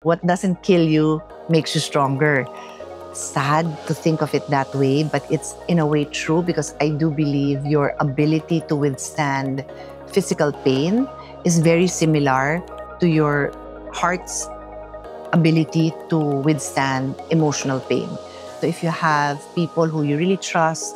What doesn't kill you makes you stronger. Sad to think of it that way, but it's in a way true because I do believe your ability to withstand physical pain is very similar to your heart's ability to withstand emotional pain. So if you have people who you really trust,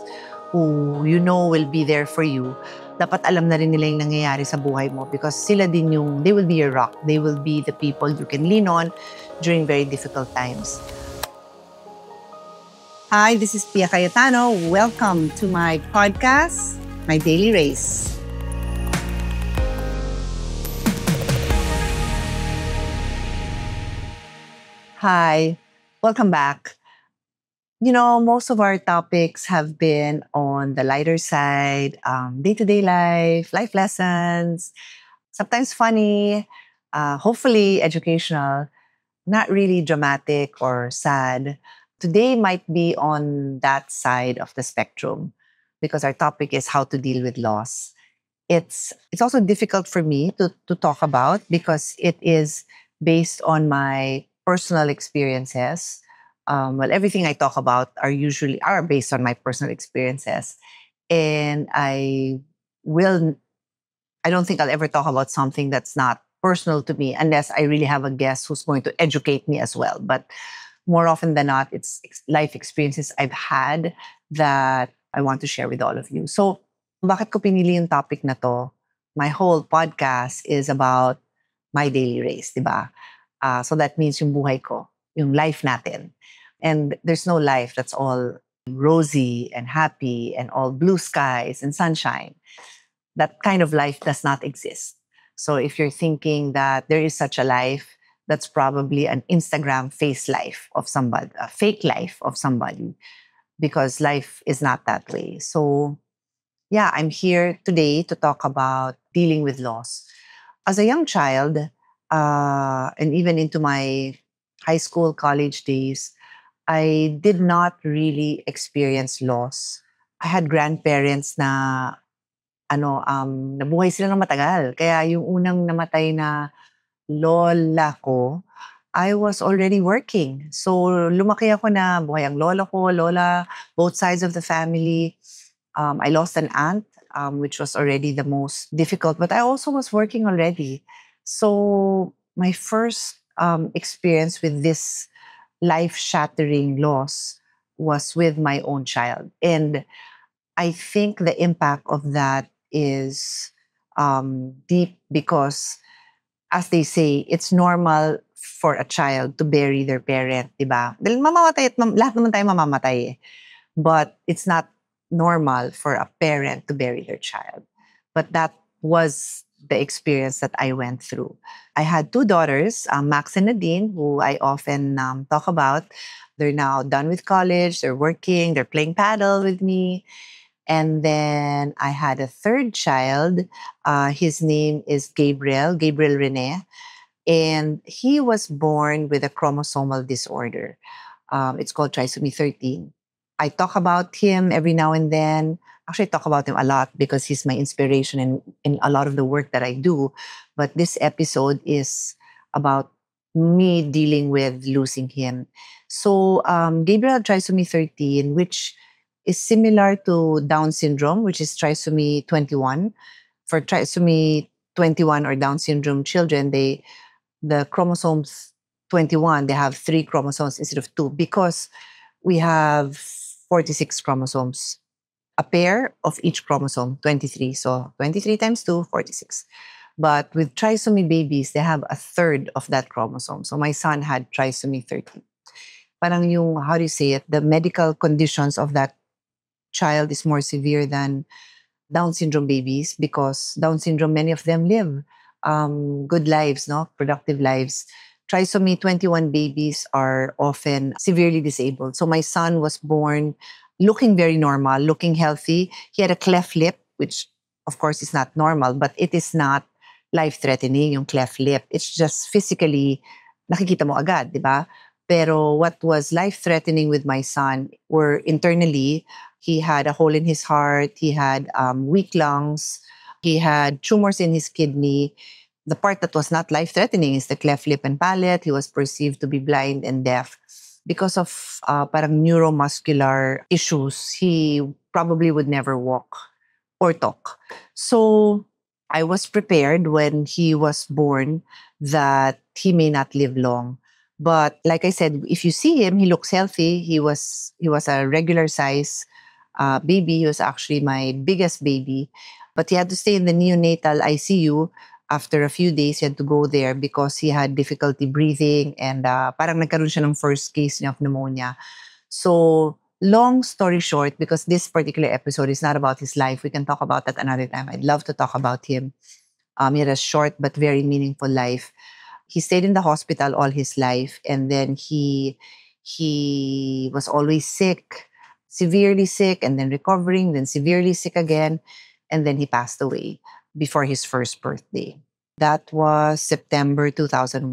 who you know will be there for you, dapat alam na rin nila yung nangyayari sa buhay mo because sila din yung, they will be your rock. They will be the people you can lean on during very difficult times. Hi, this is Pia Cayetano. Welcome to my podcast, My Daily Race. Hi, welcome back. You know, most of our topics have been on the lighter side, day-to-day life lessons, sometimes funny, hopefully educational, not really dramatic or sad. Today might be on that side of the spectrum because our topic is how to deal with loss. It's also difficult for me to talk about because it is based on my personal experiences. Everything I talk about are based on my personal experiences, and will I don't think I'll ever talk about something that's not personal to me unless I really have a guest who's going to educate me as well. But more often than not, it's life experiences I've had that I want to share with all of you. So, bakit ko pinili yung topic na to? My whole podcast is about my daily race, di ba? So that means yung buhay ko, yung life natin. And there's no life that's all rosy and happy and all blue skies and sunshine. That kind of life does not exist. So if you're thinking that there is such a life, that's probably an Instagram face life of somebody, a fake life of somebody, because life is not that way. So, yeah, I'm here today to talk about dealing with loss. As a young child, and even into my high school, college days, I did not really experience loss. I had grandparents na nabuhay sila ng matagal. Kaya yung unang namatay na lola ko, I was already working. So lumaki ako na buhay ang lola ko, lola, both sides of the family. I lost an aunt, which was already the most difficult, but I also was working already. So my first experience with this life-shattering loss was with my own child. And I think the impact of that is deep because, as they say, it's normal for a child to bury their parent, di ba? Dahil mamamatay at lahat naman tayo mamamatay eh. But it's not normal for a parent to bury their child. But that was the experience that I went through. I had two daughters, Max and Nadine, who I often talk about. They're now done with college, they're working, they're playing paddle with me. And then I had a third child. His name is Gabriel Rene. And he was born with a chromosomal disorder. It's called trisomy 13. I talk about him every now and then. Actually, I talk about him a lot because he's my inspiration in a lot of the work that I do. But this episode is about me dealing with losing him. So, Gabriel had trisomy 13, which is similar to Down syndrome, which is trisomy 21. For trisomy 21 or Down syndrome children, the chromosomes 21, they have 3 chromosomes instead of 2 because we have 46 chromosomes. A pair of each chromosome, 23. So 23 times 2, 46. But with trisomy babies, they have a third of that chromosome. So my son had trisomy 13. Parang yung, how do you say it, the medical conditions of that child is more severe than Down syndrome babies because Down syndrome, many of them live good lives, no, productive lives. Trisomy 21 babies are often severely disabled. So my son was born looking very normal, looking healthy. He had a cleft lip, which of course is not normal, but it is not life-threatening, yung cleft lip. It's just physically, nakikita mo agad, di ba? Pero what was life-threatening with my son were internally, he had a hole in his heart, he had weak lungs, he had tumors in his kidney, The part that was not life-threatening is the cleft lip and palate. He was perceived to be blind and deaf. Because of parang neuromuscular issues, he probably would never walk or talk. So I was prepared when he was born that he may not live long. But like I said, if you see him, he looks healthy. He was a regular size baby. He was actually my biggest baby. But he had to stay in the neonatal ICU. After a few days, he had to go there because he had difficulty breathing and parang nagkaroon siya ng first case niya of pneumonia. So, long story short, because this particular episode is not about his life, we can talk about that another time. I'd love to talk about him. He had a short but very meaningful life. He stayed in the hospital all his life, and then he was always sick, severely sick, and then recovering, then severely sick again, and then he passed away before his first birthday. That was September 2001.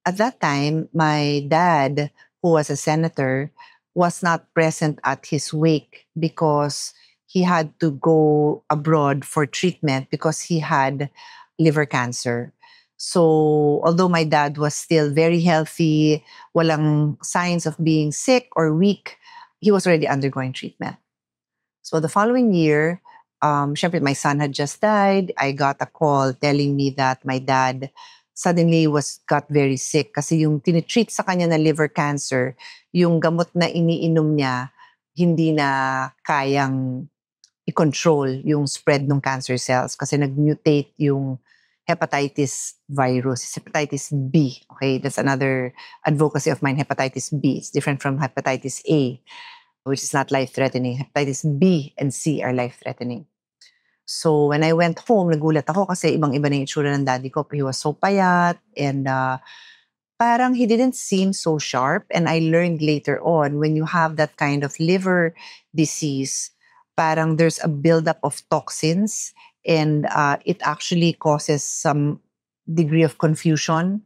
At that time, my dad, who was a senator, was not present at his wake because he had to go abroad for treatment because he had liver cancer. So, although my dad was still very healthy, walang signs of being sick or weak, he was already undergoing treatment. So the following year, syempre my son had just died. I got a call telling me that my dad suddenly got very sick kasi yung tinitreat sa kanya na liver cancer, yung gamot na iniinom niya, hindi na kayang i-control yung spread ng cancer cells kasi nag-mutate yung hepatitis virus, hepatitis B. Okay, that's another advocacy of mine, hepatitis B. It's different from hepatitis A, which is not life-threatening. Hepatitis B and C are life-threatening. So when I went home, nagulat ako kasi ibang-iba na yung itsura ng daddy ko. He was so payat and parang he didn't seem so sharp. And I learned later on, when you have that kind of liver disease, parang there's a buildup of toxins and it actually causes some degree of confusion.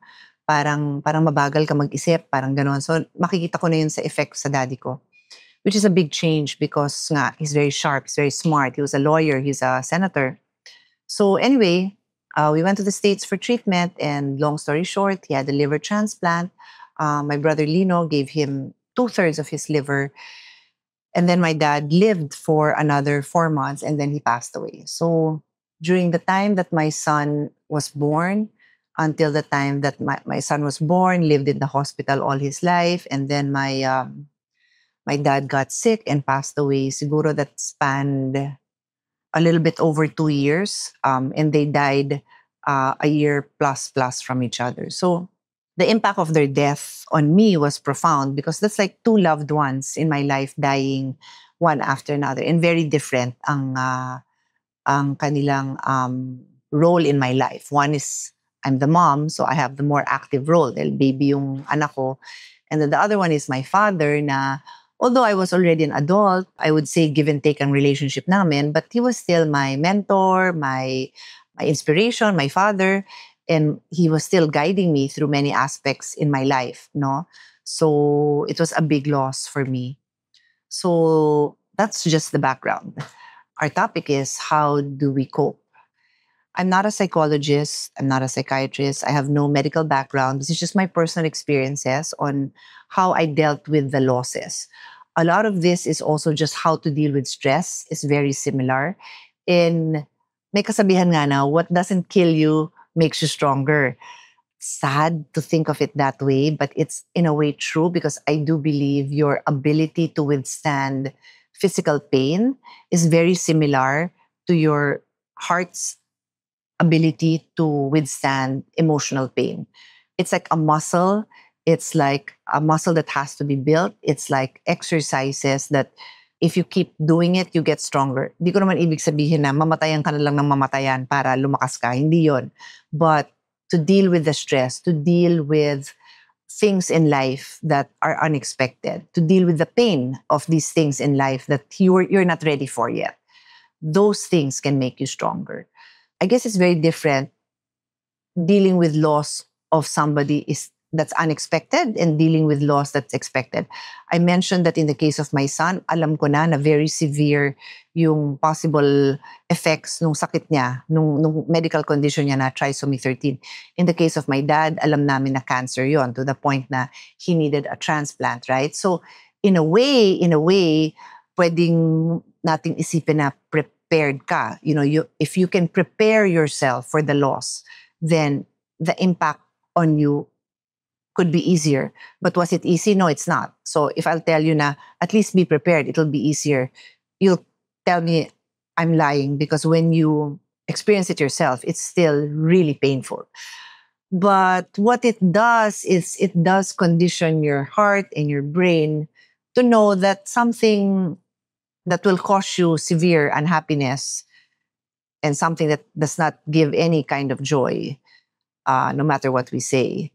Parang mabagal ka mag-isip, parang gano'n. So makikita ko na yun sa effect sa daddy ko, which is a big change because nga, he's very sharp, he's very smart. He was a lawyer, he's a senator. So anyway, we went to the States for treatment, and long story short, he had a liver transplant. My brother Lino gave him two-thirds of his liver. And then my dad lived for another 4 months, and then he passed away. So during the time that my son was born, until the time that my son was born, lived in the hospital all his life, and then my dad got sick and passed away. Siguro that spanned a little bit over 2 years. And they died a year plus from each other. So the impact of their death on me was profound because that's like two loved ones in my life dying one after another and very different ang kanilang role in my life. One is I'm the mom, so I have the more active role. Dahil baby yung anak ko. And then the other one is my father na although I was already an adult, I would say give and take ang relationship namin, but he was still my mentor, my inspiration, my father, and he was still guiding me through many aspects in my life, no? So it was a big loss for me. So that's just the background. Our topic is how do we cope? I'm not a psychologist, I'm not a psychiatrist, I have no medical background. This is just my personal experiences on how I dealt with the losses. A lot of this is also just how to deal with stress is very similar. In may kasabihan nga na, what doesn't kill you makes you stronger. Sad to think of it that way, but it's in a way true because I do believe your ability to withstand physical pain is very similar to your heart's ability to withstand emotional pain. It's like a muscle. It's like a muscle that has to be built. It's like exercises that if you keep doing it, you get stronger. Di ko naman ibig sabihin na mamatayan ka na lang ng mamatayan para lumakas ka. Hindi yon. But to deal with the stress, to deal with things in life that are unexpected, to deal with the pain of these things in life that you're not ready for yet. Those things can make you stronger. I guess it's very different. Dealing with loss of somebody is that's unexpected and dealing with loss that's expected. I mentioned that in the case of my son, alam ko na very severe yung possible effects nung sakit niya, nung medical condition niya na trisomy 13. In the case of my dad, alam namin na cancer yon to the point na he needed a transplant, right? So in a way, pwedeng nating isipin na prepared ka. If you can prepare yourself for the loss, then the impact on you could be easier. But was it easy? No, it's not. So if I'll tell you na, at least be prepared, it'll be easier, you'll tell me I'm lying, because when you experience it yourself, it's still really painful. But what it does is it does condition your heart and your brain to know that something that will cause you severe unhappiness and something that does not give any kind of joy, no matter what we say,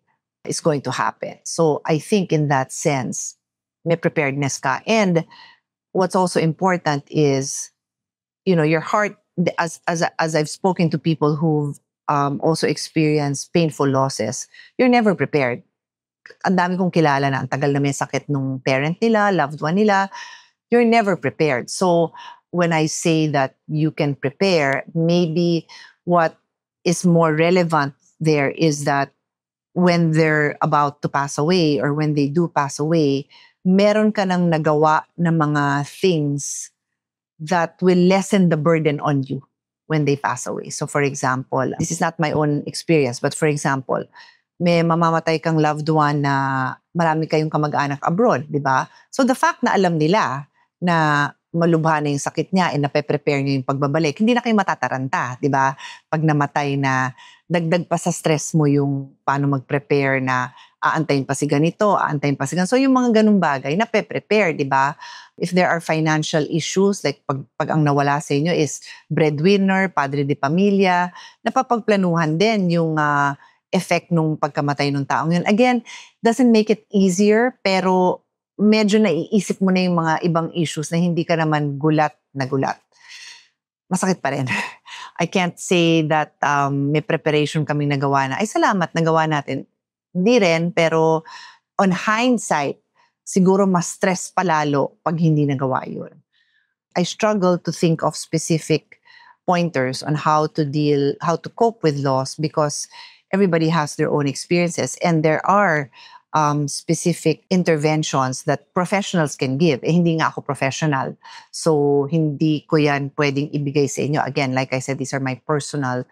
is going to happen. So I think in that sense, may preparedness ka. And what's also important is, your heart, as I've spoken to people who've also experienced painful losses, you're never prepared. Ang dami kong kilala na ang tagal na may sakit nung parent nila, loved one nila, you're never prepared. So when I say that you can prepare, maybe what is more relevant there is that when they're about to pass away or when they do pass away, meron ka nang nagawa na mga things that will lessen the burden on you when they pass away. So for example, this is not my own experience, but for example, may mamamatay kang loved one na marami kayong kamag-anak abroad, di ba? So the fact na alam nila na malubha na yung sakit niya and nape-prepare niyo yung pagbabalik, hindi na kayo matataranta, di ba? Pag namatay na, dagdag pa sa stress mo yung paano mag-prepare na aantayin pa si ganito, aantayin pa si ganito. So yung mga ganung bagay, nape-prepare, di ba? If there are financial issues, like pag ang nawala sa inyo is breadwinner, padre de pamilya, napapagplanuhan din yung effect nung pagkamatay ng taong yun. Again, doesn't make it easier, pero medyo naiisip mo na yung mga ibang issues na hindi ka naman gulat na gulat. Masakit pa rin. I can't say that may preparation kaming nagawa na, ay salamat, nagawa natin. Hindi rin, pero on hindsight, siguro mas stress palalo pag hindi nagawa yun. I struggle to think of specific pointers on how to cope with loss, because everybody has their own experiences and there are specific interventions that professionals can give. Hindi nga ako professional. So, hindi ko yan pwedeng ibigay sa inyo. Again, like I said, these are my personal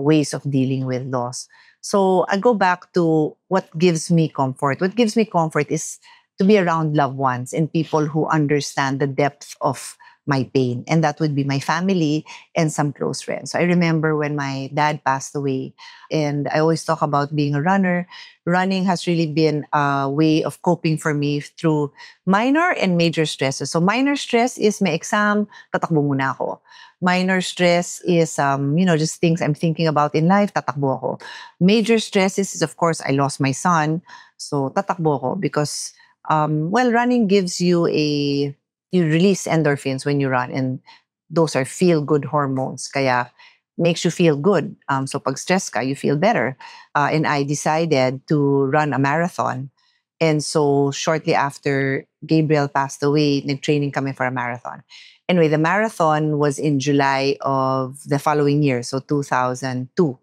ways of dealing with loss. So, I go back to what gives me comfort. What gives me comfort is to be around loved ones and people who understand the depth of my pain. And that would be my family and some close friends. So I remember when my dad passed away, and I always talk about being a runner. Running has really been a way of coping for me through minor and major stresses. So minor stress is may exam, tatakbo muna ako. Minor stress is, just things I'm thinking about in life, tatakbo ako. Major stress is of course, I lost my son. So tatakbo ako because, running gives you release endorphins when you run, and those are feel-good hormones. Kaya makes you feel good. So pag stress ka, you feel better. And I decided to run a marathon. And so shortly after Gabriel passed away, nag-training kami for a marathon. Anyway, the marathon was in July of the following year, so 2002.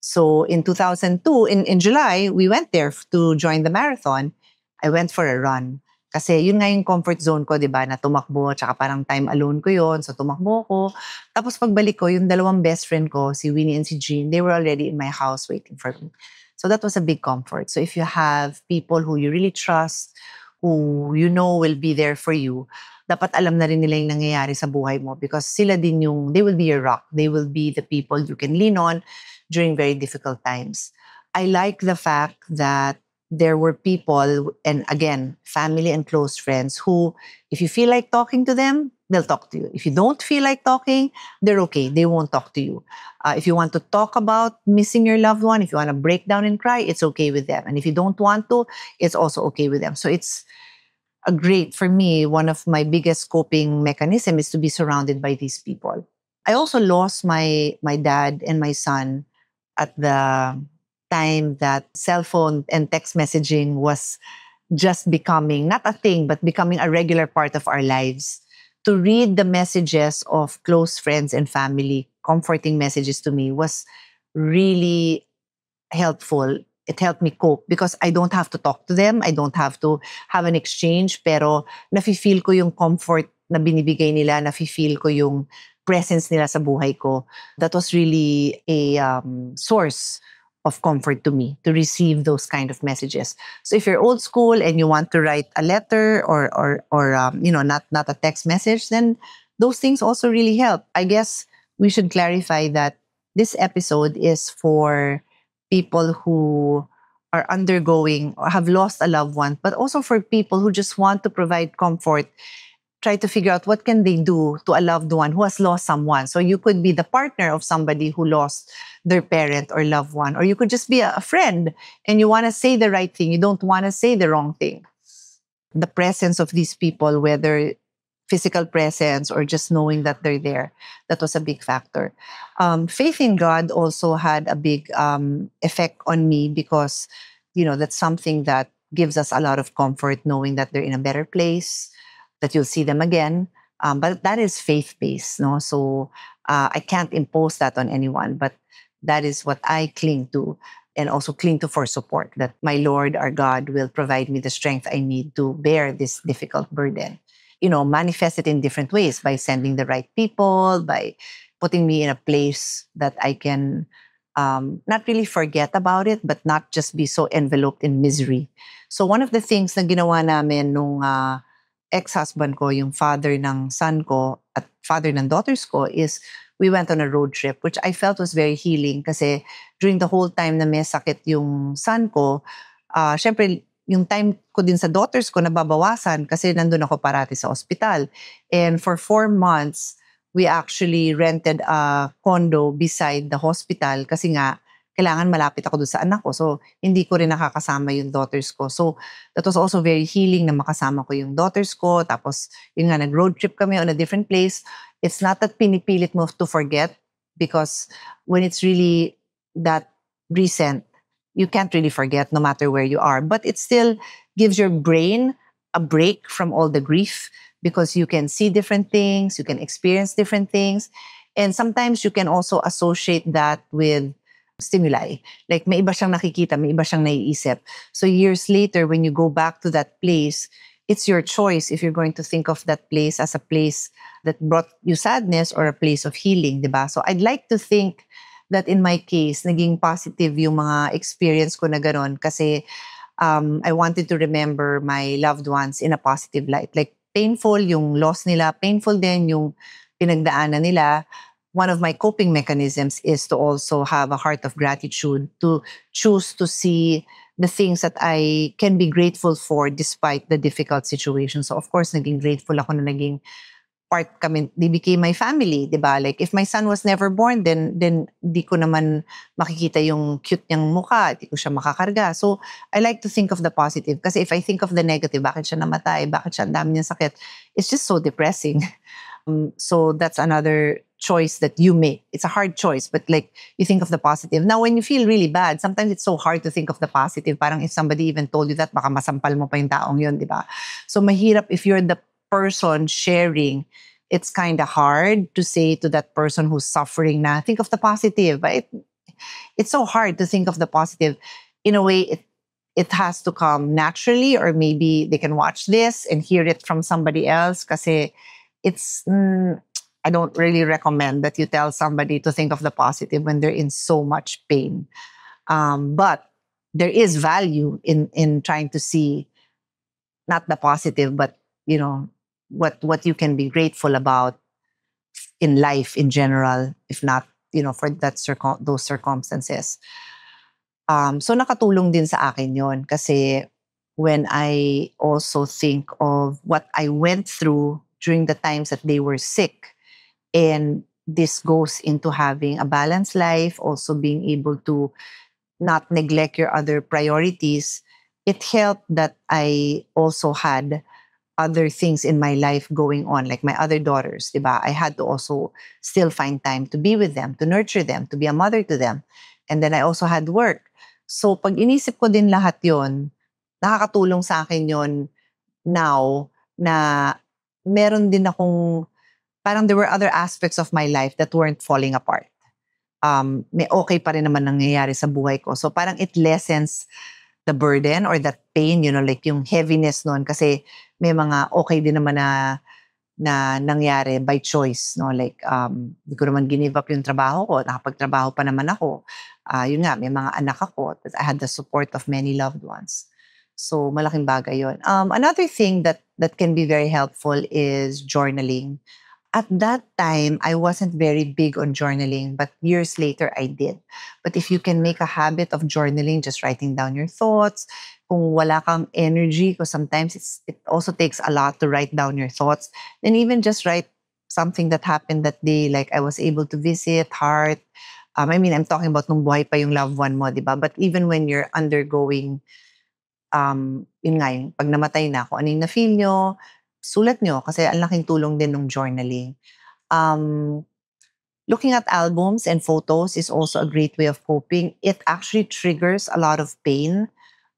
So in 2002, in July, we went there to join the marathon. I went for a run. Kasi yun nga yung comfort zone ko, di ba, na tumakbo, tsaka parang time alone ko yun, so tumakbo ko. Tapos pagbalik ko, yung dalawang best friend ko, si Winnie and si Jean, they were already in my house waiting for me. So that was a big comfort. So if you have people who you really trust, who you know will be there for you, dapat alam na rin nila yung nangyayari sa buhay mo, because sila din they will be your rock. They will be the people you can lean on during very difficult times. I like the fact that there were people, and again, family and close friends, who, if you feel like talking to them, they'll talk to you. If you don't feel like talking, they're okay. They won't talk to you. If you want to talk about missing your loved one, if you want to break down and cry, it's okay with them. And if you don't want to, it's also okay with them. So it's for me, one of my biggest coping mechanism is to be surrounded by these people. I also lost my dad and my son at the time that cell phone and text messaging was just becoming not a thing, but becoming a regular part of our lives. To read the messages of close friends and family, comforting messages to me was really helpful. It helped me cope because I don't have to talk to them. I don't have to have an exchange. Pero nafe-feel ko yung comfort na binibigay nila. Nafe-feel ko yung presence nila sa buhay ko. That was really a source of comfort to me to receive those kind of messages. So if you're old school and you want to write a letter or not a text message, then those things also really help. I guess we should clarify that this episode is for people who are undergoing or have lost a loved one, but also for people who just want to provide comfort, try to figure out what can they do to a loved one who has lost someone. So you could be the partner of somebody who lost their parent or loved one, or you could just be a friend and you want to say the right thing. You don't want to say the wrong thing. The presence of these people, whether physical presence or just knowing that they're there, that was a big factor. Faith in God also had a big effect on me because, that's something that gives us a lot of comfort knowing that they're in a better place, that you'll see them again. But that is faith-based, no? So I can't impose that on anyone, but that is what I cling to and also cling to for support, that my Lord, our God, will provide me the strength I need to bear this difficult burden. Manifest it in different ways by sending the right people, by putting me in a place that I can not really forget about it, but not just be so enveloped in misery. So one of the things na ginawa namin nung ex-husband ko, yung father ng son ko at father ng daughters ko, is we went on a road trip, which I felt was very healing kasi during the whole time na may sakit yung son ko, syempre, yung time ko din sa daughters ko nababawasan kasi nandun ako parati sa ospital. And for 4 months, we actually rented a condo beside the hospital kasi nga, kailangan malapit ako doon sa anak ko. So, hindi ko rin nakakasama yung daughters ko. So, that was also very healing na makasama ko yung daughters ko. Tapos, yun nga, nag-road trip kami on a different place. It's not that pinipilit mo to forget because when it's really that recent, you can't really forget no matter where you are. But it still gives your brain a break from all the grief because you can see different things, you can experience different things. And sometimes you can also associate that with stimuli. Like may iba siyang nakikita, may iba siyang naiisip. So years later, when you go back to that place, it's your choice if you're going to think of that place as a place that brought you sadness or a place of healing, di ba? So I'd like to think that in my case, naging positive yung mga experience ko na gano'n kasi I wanted to remember my loved ones in a positive light. Like painful yung loss nila, painful din yung pinagdaanan nila. One of my coping mechanisms is to also have a heart of gratitude, to choose to see the things that I can be grateful for despite the difficult situation. So of course, naging grateful ako na naging part kami, they became my family, di ba? Like, if my son was never born, then di ko naman makikita yung cute niyang mukha, di ko siya makakarga. So, I like to think of the positive. Kasi if I think of the negative, bakit siya namatay, bakit siya ang dami niyang sakit, it's just so depressing. So, that's another choice that you make. It's a hard choice, but like, you think of the positive. Now, when you feel really bad, sometimes it's so hard to think of the positive. Parang if somebody even told you that, baka masampal mo pa yung taong yun, di ba? So, mahirap if you're the person sharing, it's kind of hard to say to that person who's suffering na, think of the positive. It's so hard to think of the positive. In a way, it has to come naturally, or maybe they can watch this and hear it from somebody else kasi it's, I don't really recommend that you tell somebody to think of the positive when they're in so much pain. But there is value in trying to see not the positive, but what you can be grateful about in life in general, if not, for those circumstances. So nakatulong din sa akin yon kasi when I also think of what I went through during the times that they were sick, and this goes into having a balanced life, also being able to not neglect your other priorities, it helped that I also had other things in my life going on, like my other daughters, diba? I had to also still find time to be with them, to nurture them, to be a mother to them. And then I also had work. So pag inisip ko din lahat yon, nakakatulong sa akin yon now na meron din akong, parang there were other aspects of my life that weren't falling apart. May okay pa rin naman nangyayari sa buhay ko. So parang it lessens the burden or that pain, like yung heaviness nun kasi may mga okay din naman na nangyari by choice, no? Like, hindi ko naman give up yung trabaho ko, nakapagtrabaho pa naman ako. Yun nga, may mga anak ako, I had the support of many loved ones. So, malaking bagay yun. Another thing that can be very helpful is journaling. At that time, I wasn't very big on journaling, but years later, I did. But if you can make a habit of journaling, just writing down your thoughts, kung wala kang energy, because sometimes it also takes a lot to write down your thoughts, then even just write something that happened that day, like I was able to visit, heart. I'm talking about nung buhay pa yung loved one mo, di ba? But even when you're undergoing, yun nga, yung pag namatay na, kung ano yung na-feel nyo, sulat nyo kasi ang laking tulong din ng journaling. Um, Looking at albums and photos is also a great way of coping. It actually triggers a lot of pain.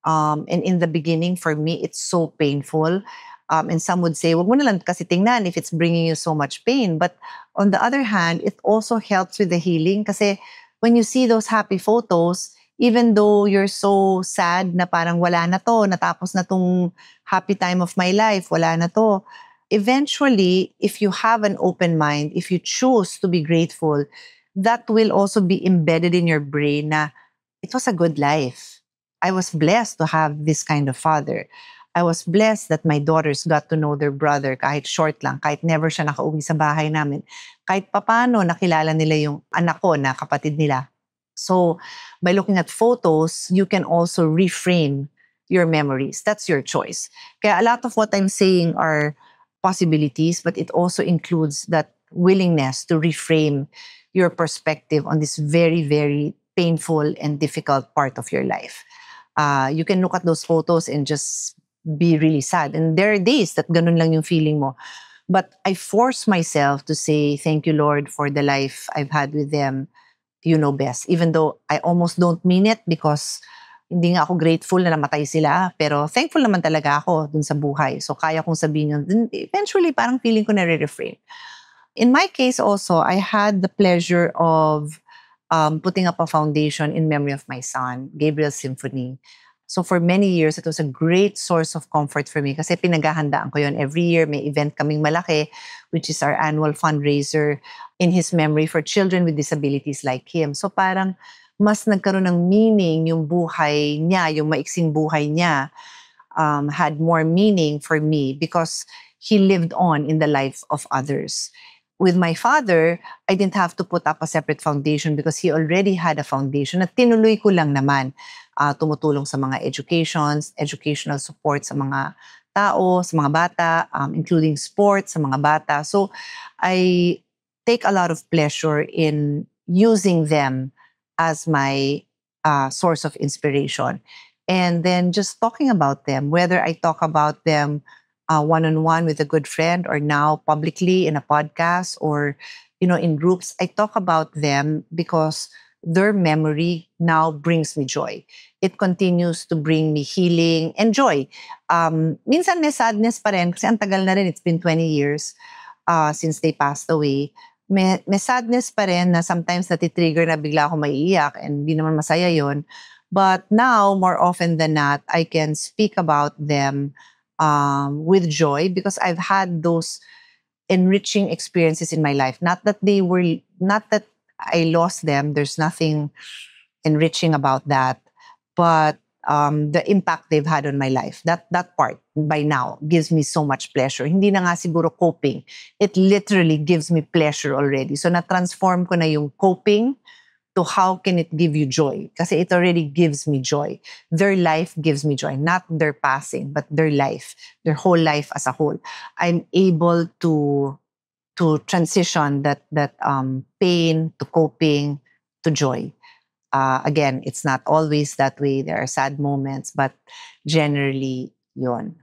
And in the beginning, for me, it's so painful. And some would say, wag mo na lang kasi tingnan if it's bringing you so much pain. But on the other hand, it also helps with the healing kasi when you see those happy photos, even though you're so sad na parang wala na to, natapos na tong happy time of my life, wala na to. Eventually, if you have an open mind, if you choose to be grateful, that will also be embedded in your brain na it was a good life. I was blessed to have this kind of father. I was blessed that my daughters got to know their brother kahit short lang, kahit never siya nakauwi sa bahay namin. Kahit papano nakilala nila yung anak ko na kapatid nila. So by looking at photos, you can also reframe your memories. That's your choice. Kaya a lot of what I'm saying are possibilities, but it also includes that willingness to reframe your perspective on this very, very painful and difficult part of your life. You can look at those photos and just be really sad. And there are days that ganun lang yung feeling mo. But I force myself to say, thank you, Lord, for the life I've had with them. You know best. Even though I almost don't mean it because hindi nga ako grateful na namatay sila. Pero thankful naman talaga ako dun sa buhay. So kaya kong sabihin yun. Then eventually, parang feeling ko na-reframe. In my case also, I had the pleasure of putting up a foundation in memory of my son, Gabriel Symphony. So for many years, it was a great source of comfort for me kasi pinaghahandaan ko yun. Every year, may event kaming malaki, which is our annual fundraiser in his memory for children with disabilities like him. So parang mas nagkaroon ng meaning yung buhay niya, yung maiksing buhay niya had more meaning for me because he lived on in the life of others. With my father, I didn't have to put up a separate foundation because he already had a foundation na tinuloy ko lang naman. Tumutulong sa mga educational support sa mga tao, sa mga bata, including sports sa mga bata. So I take a lot of pleasure in using them as my source of inspiration. And then just talking about them, whether I talk about them one-on-one with a good friend or now publicly in a podcast or, in groups, I talk about them because their memory now brings me joy. It continues to bring me healing and joy. Minsan may sadness pa rin kasi ang tagal na rin, it's been 20 years since they passed away. May sadness pa rin na sometimes natitrigger na bigla ako maiiyak and hindi naman masaya yon. But now, more often than not, I can speak about them with joy because I've had those enriching experiences in my life. Not that I lost them. There's nothing enriching about that. But the impact they've had on my life, that part by now gives me so much pleasure. Hindi na nga siguro coping. It literally gives me pleasure already. So na-transform ko na yung coping to how can it give you joy? Kasi it already gives me joy. Their life gives me joy. Not their passing, but their life. Their whole life as a whole. I'm able to transition that pain to coping to joy. Again, it's not always that way. There are sad moments, but generally, yun.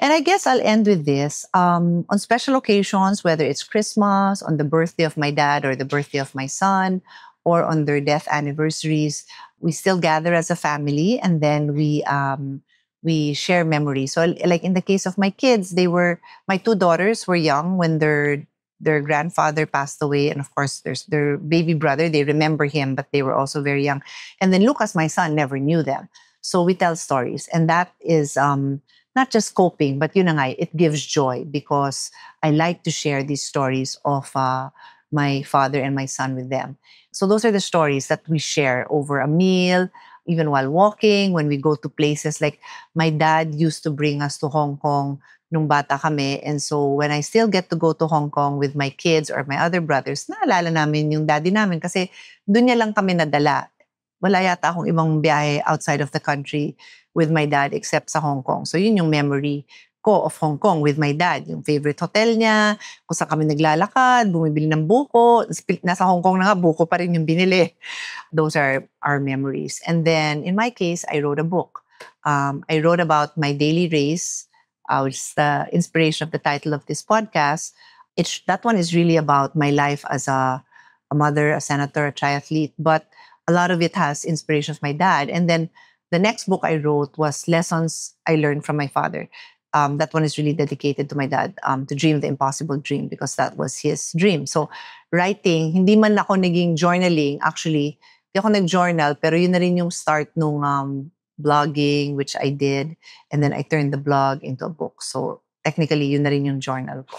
And I guess I'll end with this. On special occasions, whether it's Christmas, on the birthday of my dad or the birthday of my son, or on their death anniversaries, we still gather as a family, and then we share memories. So like in the case of my kids, my two daughters were young when their grandfather passed away, and of course there's their baby brother. They remember him, but they were also very young. And then Lucas, my son, never knew them. So we tell stories, and that is not just coping, but yun na nga, it gives joy because I like to share these stories of my father and my son with them. So those are the stories that we share over a meal, even while walking, when we go to places like my dad used to bring us to Hong Kong nung bata kami. And so when I still get to go to Hong Kong with my kids or my other brothers, naalala namin yung daddy namin kasi doon niya lang kami nadala. Wala yata akong ibang biyahe outside of the country with my dad except sa Hong Kong. So yun yung memory ko of Hong Kong with my dad. Yung favorite hotel niya, kung saan kami naglalakad, bumibili ng buko. Nasa Hong Kong na nga, buko pa rin yung binili. Those are our memories. And then in my case, I wrote a book. I wrote about my daily race, which is the inspiration of the title of this podcast. That one is really about my life as a mother, a senator, a triathlete, but a lot of it has inspiration of my dad. And then the next book I wrote was Lessons I Learned from My Father. That one is really dedicated to my dad, to dream the impossible dream, because that was his dream. So writing, hindi man ako naging journaling. Actually, hindi ako nag-journal, pero yun na rin yung start nung blogging, which I did. And then I turned the blog into a book. So technically, yun na rin yung journal ko.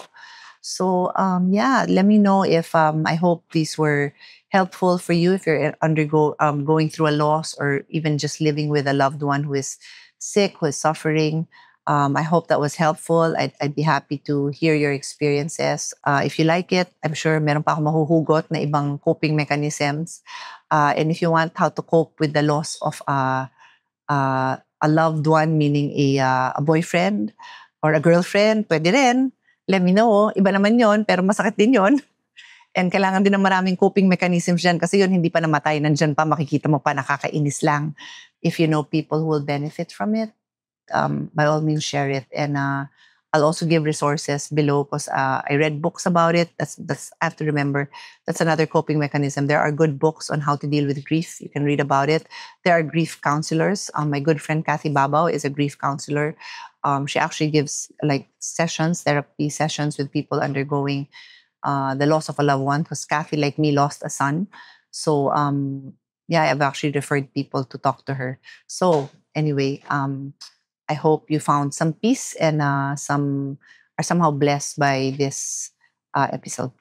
So yeah, let me know if I hope these were helpful for you if you're going through a loss, or even just living with a loved one who is sick, who is suffering. I hope that was helpful. I'd be happy to hear your experiences. If you like it, I'm sure meron pa akong mahuhugot na ibang coping mechanisms. And if you want how to cope with the loss of a loved one, meaning a boyfriend or a girlfriend, pwede rin. Let me know. Iba naman yon, pero masakit din yon. And kailangan din ng maraming coping mechanisms dyan kasi yun hindi pa namatay. Nandyan pa, makikita mo pa, nakakainis lang. If you know people who will benefit from it, by all means share it. And I'll also give resources below because I read books about it. That's I have to remember. That's another coping mechanism. There are good books on how to deal with grief. You can read about it. There are grief counselors. My good friend Kathy Babao is a grief counselor. She actually gives like therapy sessions with people undergoing the loss of a loved one. Because Kathy, like me, lost a son. So yeah, I've actually referred people to talk to her. So anyway, I hope you found some peace and some are somehow blessed by this episode.